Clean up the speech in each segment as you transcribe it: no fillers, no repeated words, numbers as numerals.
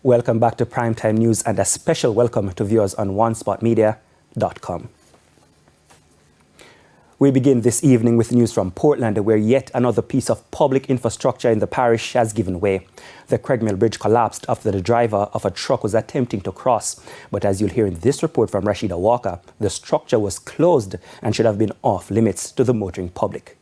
Welcome back to Primetime News and a special welcome to viewers on onespotmedia.com. We begin this evening with news from Portland, where yet another piece of public infrastructure in the parish has given way. The Craigmill Bridge collapsed after the driver of a truck was attempting to cross. But as you'll hear in this report from Rashida Walker, the structure was closed and should have been off limits to the motoring public.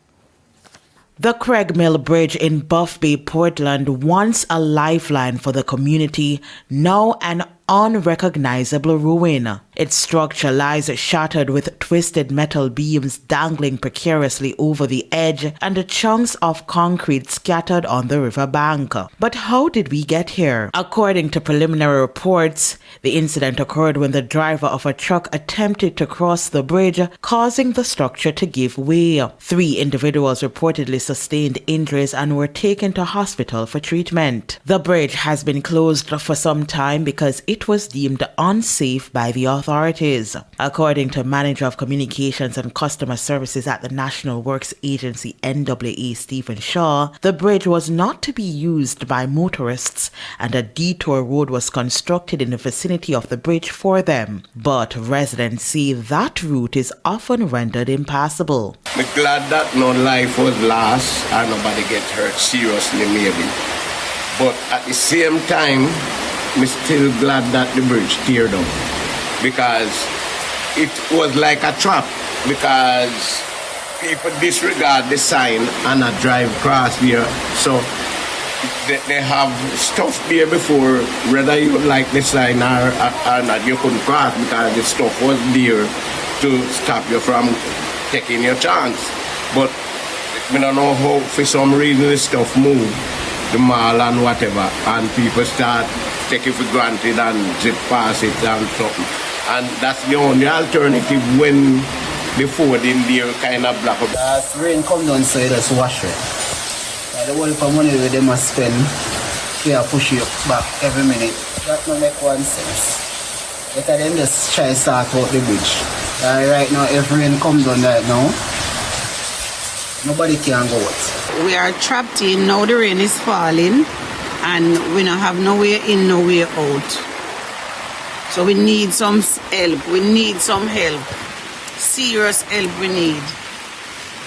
The Craigmill Bridge in Buff Bay, Portland, once a lifeline for the community, now an unrecognizable ruin. Its structure lies shattered with twisted metal beams dangling precariously over the edge and chunks of concrete scattered on the riverbank. But how did we get here? According to preliminary reports, the incident occurred when the driver of a truck attempted to cross the bridge, causing the structure to give way. 3 individuals reportedly sustained injuries and were taken to hospital for treatment. The bridge has been closed for some time because it was deemed unsafe by the authorities. According to Manager of Communications and Customer Services at the National Works Agency NWA Stephen Shaw, the bridge was not to be used by motorists and a detour road was constructed in the vicinity of the bridge for them. But residents say that route is often rendered impassable. I'm glad that no life was lost and nobody get hurt seriously maybe. But at the same time, I'm still glad that the bridge teared up because it was like a trap because people disregard the sign and a drive across there. So they have stuff there before, whether you like the sign or not, you couldn't cross because the stuff was there to stop you from taking your chance. But we don't know how, for some reason, the stuff moved, the mall and whatever, and people start taking for granted and zip past it and something. And that's the only alternative when the Ford in there kind of block up. As rain come down, so you just wash it. The whole of money they must spend, they push you back every minute. That don't make one sense. Because them just try to start out the bridge. Right now, if rain comes down right now, nobody can go out. We are trapped in, now the rain is falling. And we don't have no way in, no way out. So we need some help. We need some help. Serious help we need.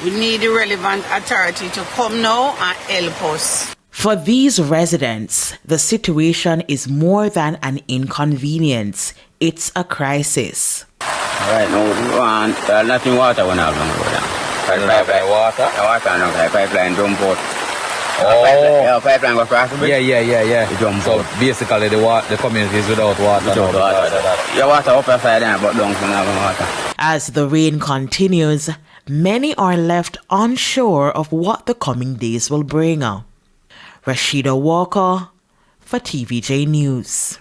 We need the relevant authority to come now and help us. For these residents, the situation is more than an inconvenience. It's a crisis. Right now, we want nothing water when I'm going down. Pipeline water? The water, no, pipeline dump out. Oh, pipeline go across the bridge. Yeah. So basically, the community is without water. Your water up outside there, but don't have water. As the rain continues, many are left unsure of what the coming days will bring. Rashida Walker for TVJ News.